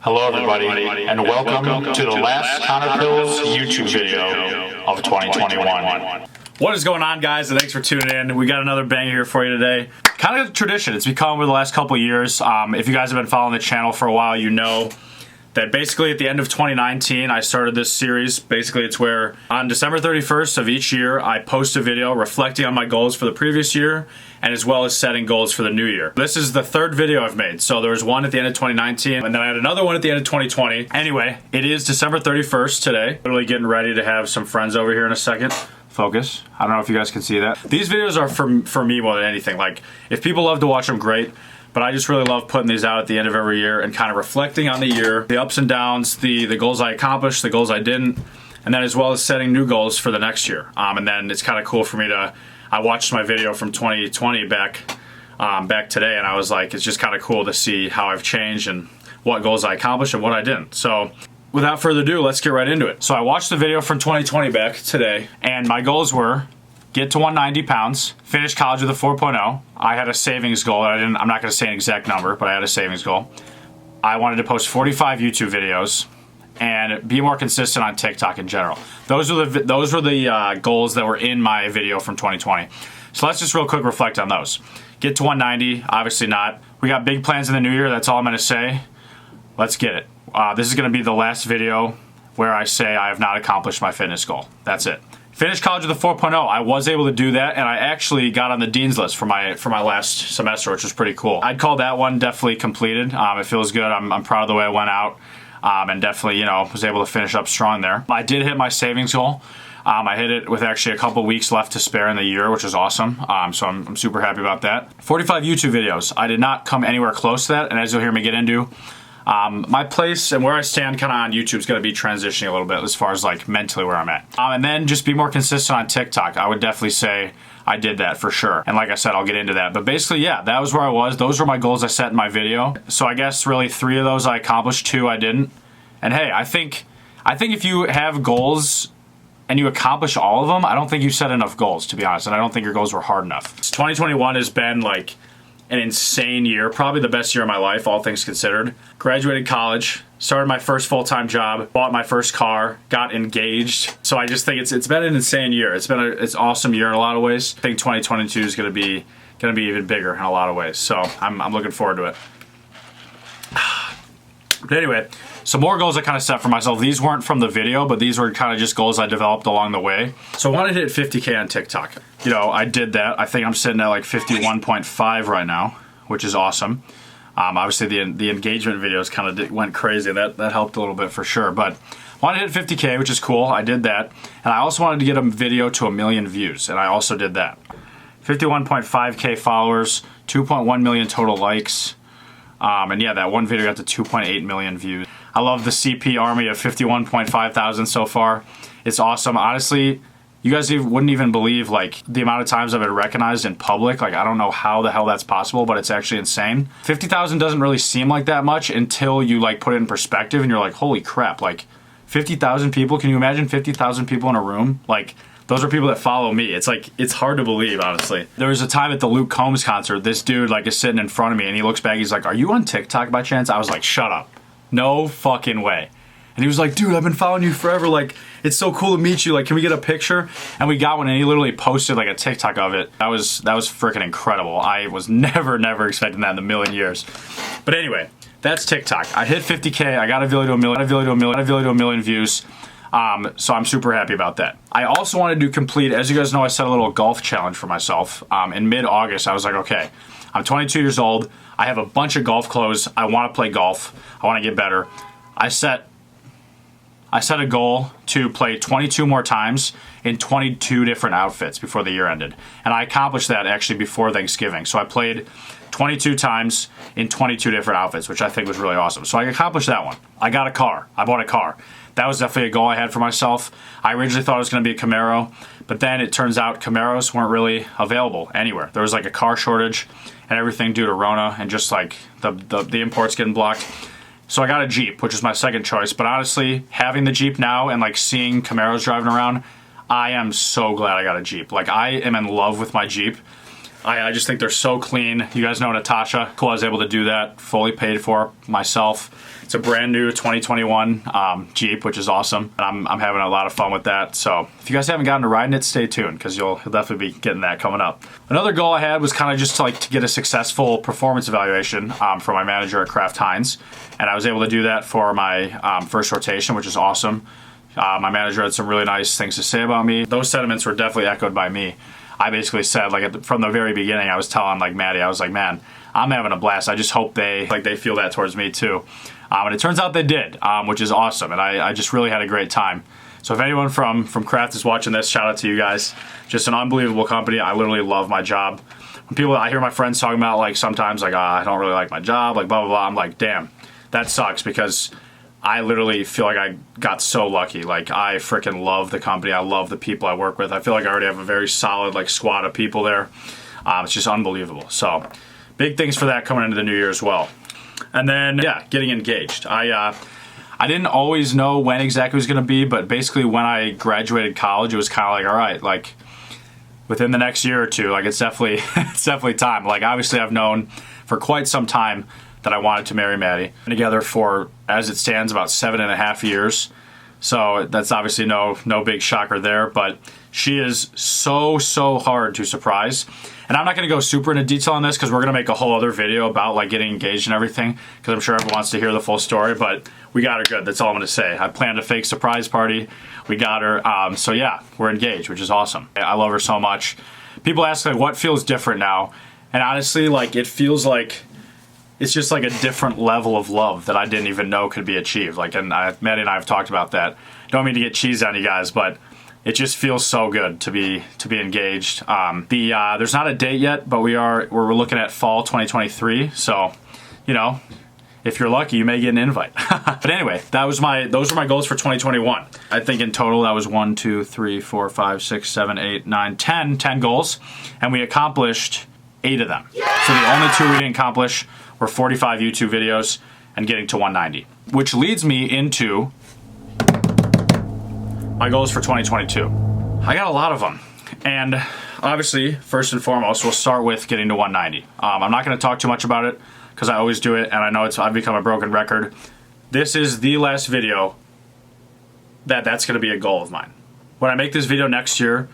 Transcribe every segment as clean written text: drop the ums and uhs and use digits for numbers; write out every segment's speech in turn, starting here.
Hello everybody, and welcome to the last Connor Pills YouTube video of 2021. What is going on, guys, and thanks for tuning in. We got another banger here for you today. Kind of a tradition. It's become over the last couple of years. If you guys have been following the channel for a while, you know that basically at the end of 2019, I started this series. Basically, it's where on December 31st of each year, I post a video reflecting on my goals for the previous year, and as well as setting goals for the new year. This is the third video I've made. So there was one at the end of 2019, and then I had another one at the end of 2020. Anyway, it is December 31st today. Literally getting ready to have some friends over here in a second. Focus. I don't know if you guys can see that. These videos are for me more than anything. Like, if people love to watch them, great. But I just really love putting these out at the end of every year and kind of reflecting on the year, the ups and downs, the goals I accomplished, the goals I didn't, and then as well as setting new goals for the next year. And then it's kind of cool for me to, I watched my video from 2020 back today, and I was like, it's just kind of cool to see how I've changed and what goals I accomplished and what I didn't. So without further ado, let's get right into it. So I watched the video from 2020 back today, and my goals were get to 190 pounds, finish college with a 4.0. I had a savings goal. I'm not going to say an exact number, but I had a savings goal. I wanted to post 45 YouTube videos and be more consistent on TikTok in general. Those were the goals that were in my video from 2020. So let's just real quick reflect on those. Get to 190, obviously not. We got big plans in the new year. That's all I'm going to say. Let's get it. This is going to be the last video where I say I have not accomplished my fitness goal. That's it. Finished college with a 4.0. I was able to do that, and I actually got on the dean's list for my last semester, which was pretty cool. I'd call that one definitely completed. It feels good. I'm proud of the way I went out, and definitely, was able to finish up strong there. I did hit my savings goal. I hit it with actually a couple weeks left to spare in the year, which is awesome. So I'm super happy about that. 45 YouTube videos. I did not come anywhere close to that, and as you'll hear me get into, my place and where I stand kind of on YouTube is going to be transitioning a little bit as far as like mentally where I'm at. And then just be more consistent on TikTok. I would definitely say I did that for sure. And like I said, I'll get into that. But basically, yeah, that was where I was. Those were my goals I set in my video. So I guess really 3 of those I accomplished, 2 I didn't. And hey, I think if you have goals and you accomplish all of them, I don't think you set enough goals, to be honest. And I don't think your goals were hard enough. 2021 has been like an insane year, probably the best year of my life, all things considered. Graduated college, started my first full-time job, bought my first car, got engaged. So I just think it's been an insane year. It's been an awesome year in a lot of ways. I think 2022 is gonna be even bigger in a lot of ways. So I'm looking forward to it. But anyway, some more goals I kind of set for myself. These weren't from the video, but these were kind of just goals I developed along the way. So I wanted to hit 50K on TikTok. I did that. I think I'm sitting at like 51.5 right now, which is awesome. Obviously, the engagement videos kind of went crazy. That helped a little bit for sure. But I wanted to hit 50K, which is cool. I did that. And I also wanted to get a video to 1 million views, and I also did that. 51.5K followers, 2.1 million total likes. And yeah, that one video got to 2.8 million views. I love the CP army of 51.5 thousand so far. It's awesome. Honestly, you guys wouldn't even believe like the amount of times I've been recognized in public. Like, I don't know how the hell that's possible, but it's actually insane. 50,000 doesn't really seem like that much until you like put it in perspective and you're like, holy crap, like 50,000 people. Can you imagine 50,000 people in a room? Like, those are people that follow me. It's like, it's hard to believe, honestly. There was a time at the Luke Combs concert, this dude like is sitting in front of me and he looks back, he's like, are you on TikTok by chance? I was like, shut up. No fucking way. And he was like, dude, I've been following you forever. Like, it's so cool to meet you. Like, can we get a picture? And we got one, and he literally posted like a TikTok of it. That was freaking incredible. I was never expecting that in a million years. But anyway, that's TikTok. I hit 50K. I got a video to a million views. So I'm super happy about that. I also wanted to complete, as you guys know, I set a little golf challenge for myself. In mid-August, I was like, okay, I'm 22 years old. I have a bunch of golf clothes. I want to play golf. I want to get better. I set a goal to play 22 more times in 22 different outfits before the year ended. And I accomplished that actually before Thanksgiving. So I played 22 times in 22 different outfits, which I think was really awesome. So I accomplished that one. I got a car. I bought a car. That was definitely a goal I had for myself. I originally thought it was going to be a Camaro, but then it turns out Camaros weren't really available anywhere. There was like a car shortage and everything due to Rona and just like the imports getting blocked. So I got a Jeep, which is my second choice. But honestly, having the Jeep now and like seeing Camaros driving around, I am so glad I got a Jeep. Like, I am in love with my Jeep. I just think they're so clean. You guys know Natasha. Cool, I was able to do that, fully paid for myself. It's a brand new 2021 Jeep, which is awesome. And I'm having a lot of fun with that. So if you guys haven't gotten to riding it, stay tuned because you'll definitely be getting that coming up. Another goal I had was kind of just to get a successful performance evaluation from my manager at Kraft Heinz. And I was able to do that for my first rotation, which is awesome. My manager had some really nice things to say about me. Those sentiments were definitely echoed by me. I basically said, like, from the very beginning, I was telling, like, Maddie, I was like, man, I'm having a blast. I just hope they feel that towards me too. And it turns out they did, which is awesome. And I just really had a great time. So if anyone from Kraft is watching this, shout out to you guys. Just an unbelievable company. I literally love my job. When I hear my friends talking about, like, sometimes, like, I don't really like my job, like, blah, blah, blah. I'm like, damn, that sucks because I literally feel like I got so lucky. Like, I freaking love the company. I love the people I work with. I feel like I already have a very solid, like, squad of people there. It's just unbelievable. So, big things for that coming into the new year as well. And then, yeah, getting engaged. I didn't always know when exactly it was going to be, but basically when I graduated college, it was kind of like, all right, like, within the next year or two, like, it's definitely time. Like, obviously, I've known for quite some time that I wanted to marry Maddie. Been together for, as it stands, about 7.5 years. So that's obviously no big shocker there, but she is so hard to surprise. And I'm not going to go super into detail on this because we're going to make a whole other video about, like, getting engaged and everything because I'm sure everyone wants to hear the full story, but we got her good. That's all I'm going to say. I planned a fake surprise party. We got her. So yeah, we're engaged, which is awesome. I love her so much. People ask, like, what feels different now? And honestly, like, it feels like it's just like a different level of love that I didn't even know could be achieved. Like, and Maddie and I have talked about that. Don't mean to get cheesy on you guys, but it just feels so good to be engaged. There's not a date yet, but we're looking at fall 2023. So, you know, if you're lucky, you may get an invite. But anyway, those were my goals for 2021. I think in total that was 1, 2, 3, 4, 5, 6, 7, 8, 9, 10 goals, and we accomplished 8 of them. So the only 2 we didn't accomplish were 45 YouTube videos and getting to 190, which leads me into my goals for 2022. I got a lot of them, and obviously, first and foremost, we'll start with getting to 190. I'm not going to talk too much about it because I always do it, and I know I've become a broken record. This is the last video that's going to be a goal of mine. When I make this video next year,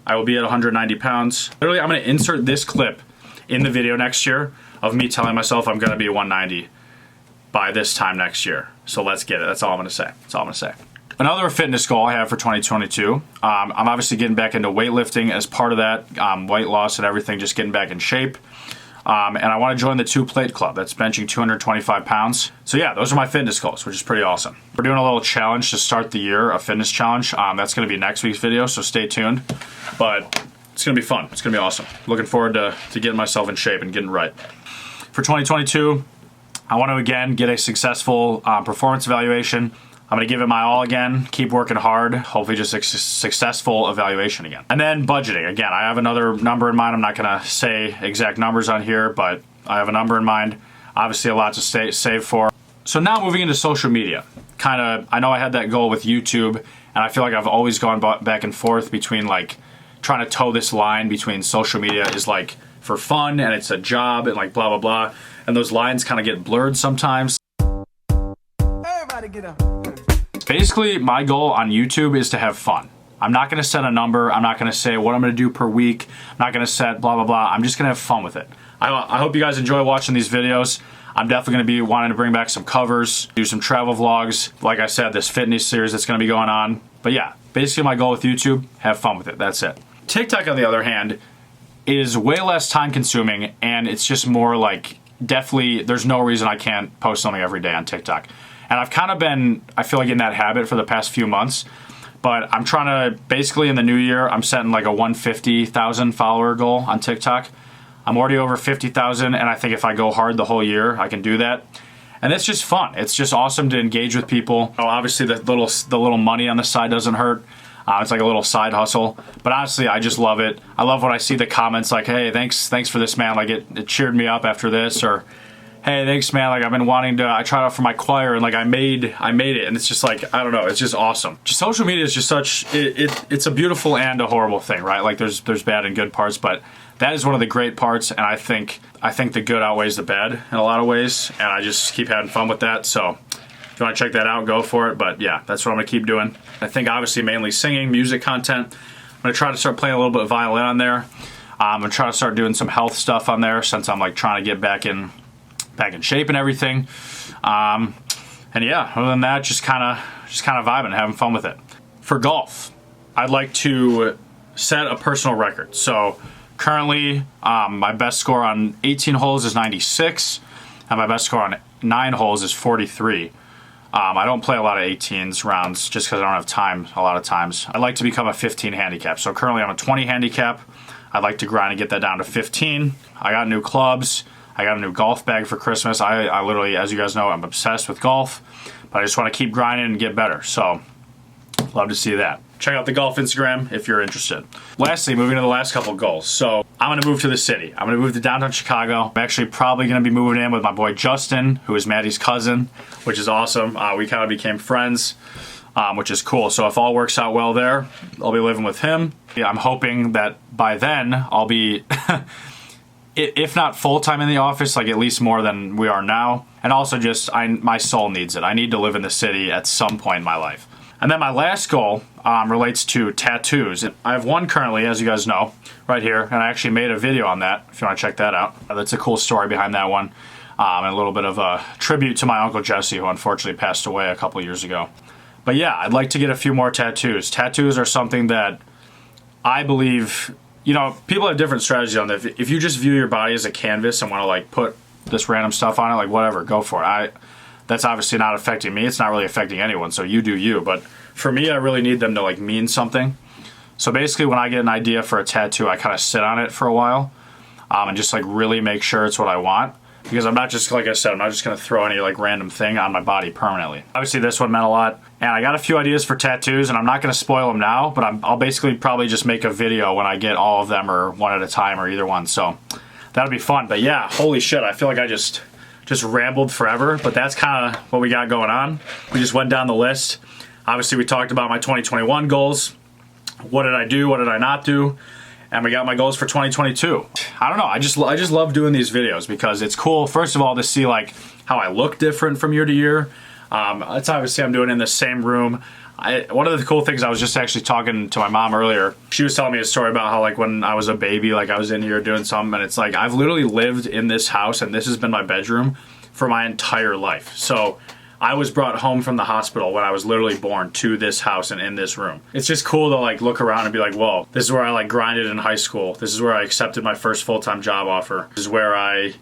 I will be at 190 pounds. Literally, I'm going to insert this clip in the video next year of me telling myself I'm going to be 190 by this time next year. So let's get it. That's all I'm going to say. That's all I'm going to say. Another fitness goal I have for 2022, I'm obviously getting back into weightlifting as part of that, weight loss and everything, just getting back in shape. And I want to join the 2-plate club. That's benching 225 pounds. So yeah, those are my fitness goals, which is pretty awesome. We're doing a little challenge to start the year, a fitness challenge. That's going to be next week's video, so stay tuned. But it's going to be fun. It's going to be awesome. Looking forward to getting myself in shape and getting right. For 2022, I want to again get a successful performance evaluation. I'm going to give it my all again, keep working hard, hopefully just a successful evaluation again. And then budgeting. Again, I have another number in mind. I'm not going to say exact numbers on here, but I have a number in mind. Obviously a lot to save for. So now moving into social media. I know I had that goal with YouTube, and I feel like I've always gone back and forth between, like, trying to toe this line between social media is, like, for fun and it's a job and, like, blah, blah, blah. And those lines kind of get blurred sometimes. Everybody get up. Basically, my goal on YouTube is to have fun. I'm not going to set a number. I'm not going to say what I'm going to do per week. I'm not going to set blah, blah, blah. I'm just going to have fun with it. I hope you guys enjoy watching these videos. I'm definitely going to be wanting to bring back some covers, do some travel vlogs. Like I said, this fitness series that's going to be going on. But yeah, basically my goal with YouTube, have fun with it. That's it. TikTok, on the other hand, is way less time consuming, and it's just more like, definitely, there's no reason I can't post something every day on TikTok. And I've kind of been, I feel like, in that habit for the past few months. But I'm trying to, basically in the new year, I'm setting like a 150,000 follower goal on TikTok. I'm already over 50,000, and I think if I go hard the whole year, I can do that. And it's just fun. It's just awesome to engage with people. Oh, obviously, the little money on the side doesn't hurt. It's like a little side hustle. But honestly, I just love it. I love when I see the comments like, hey, thanks for this, man. Like, it cheered me up after this. Or, hey, thanks man, like I've been wanting to, I tried out for my choir and like I made it, and it's just like, I don't know, it's just awesome. Just social media is just such, it's a beautiful and a horrible thing, right? Like there's bad and good parts, but that is one of the great parts, and I think the good outweighs the bad in a lot of ways, and I just keep having fun with that. So if you want to check that out, go for it. But yeah, that's what I'm gonna keep doing. I think obviously mainly singing, music content. I'm gonna try to start playing a little bit of violin on there. I'm gonna try to start doing some health stuff on there since I'm like trying to get back in shape and everything. And yeah, other than that, just kind of vibing, having fun with it. For golf, I'd like to set a personal record. So currently, my best score on 18 holes is 96, and my best score on 9 holes is 43. I don't play a lot of 18s rounds just because I don't have time a lot of times. I'd like to become a 15 handicap. So currently I'm a 20 handicap. I'd like to grind and get that down to 15. I got new clubs. I got a new golf bag for Christmas. I literally, as you guys know, I'm obsessed with golf, but I just want to keep grinding and get better. So love to see that. Check out the golf Instagram if you're interested. Lastly, moving to the last couple goals. So I'm gonna move to the city. I'm gonna move to downtown Chicago. I'm actually probably gonna be moving in with my boy Justin, who is Maddie's cousin, which is awesome. We kind of became friends, which is cool. So if all works out well there, I'll be living with him. Yeah, I'm hoping that by then I'll be, if not full-time in the office, like at least more than we are now. And also just, my soul needs it. I need to live in the city at some point in my life. And then my last goal relates to tattoos. I have one currently, as you guys know, right here, and I actually made a video on that, if you want to check that out. That's a cool story behind that one, and a little bit of a tribute to my Uncle Jesse, who unfortunately passed away a couple years ago. But yeah, I'd like to get a few more tattoos. Tattoos are something that I believe, you know, people have different strategies on that. If you just view your body as a canvas and want to like put this random stuff on it, like whatever, go for it. That's obviously not affecting me. It's not really affecting anyone, so you do you. But for me, I really need them to like mean something. So basically, when I get an idea for a tattoo, I kind of sit on it for a while and just like really make sure it's what I want. Because I'm not just, like I said, I'm not just going to throw any like random thing on my body permanently. Obviously, this one meant a lot. And I got a few ideas for tattoos, and I'm not going to spoil them now, but I'll basically probably just make a video when I get all of them, or one at a time, or either one. So that'll be fun. But yeah, holy shit, I feel like I just rambled forever, but that's kind of what we got going on. We just went down the list. Obviously, we talked about my 2021 goals. What did I do? What did I not do? And we got my goals for 2022. I don't know. I just love doing these videos because it's cool, first of all, to see like how I look different from year to year. It's obviously I'm doing it in the same room. One of the cool things, I was just actually talking to my mom earlier. She was telling me a story about how like when I was a baby, like I was in here doing something, and it's like I've literally lived in this house, and this has been my bedroom for my entire life. So I was brought home from the hospital when I was literally born to this house and in this room. It's just cool to like look around and be like, whoa, this is where I like grinded in high school. This is where I accepted my first full-time job offer. This is where I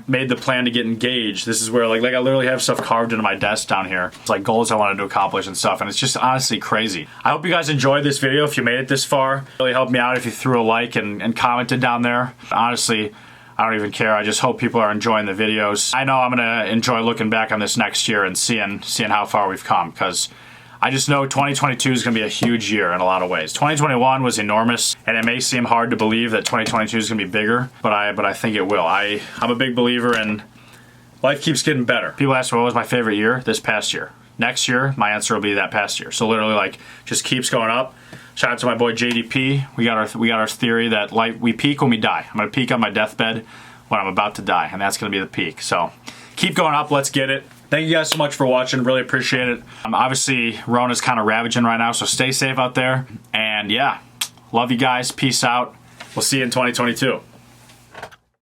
made the plan to get engaged. This is where like I literally have stuff carved into my desk down here. It's like goals I wanted to accomplish and stuff, and it's just honestly crazy. I hope you guys enjoyed this video. If you made it this far, it really helped me out if you threw a like and commented down there. Honestly, I don't even care. I just hope people are enjoying the videos. I know I'm gonna enjoy looking back on this next year and seeing how far we've come, because I just know 2022 is gonna be a huge year in a lot of ways. 2021 was enormous, and it may seem hard to believe that 2022 is gonna be bigger, but I think it will. I'm a big believer in life keeps getting better. People ask me what was my favorite year? This past year. Next year, my answer will be that past year. So literally like just keeps going up. Shout out to my boy JDP. We got our theory that we peak when we die. I'm gonna peak on my deathbed when I'm about to die, and that's gonna be the peak. So keep going up. Let's get it. Thank you guys so much for watching. Really appreciate it. Obviously, Rona's kind of ravaging right now, so stay safe out there. And yeah, love you guys. Peace out. We'll see you in 2022.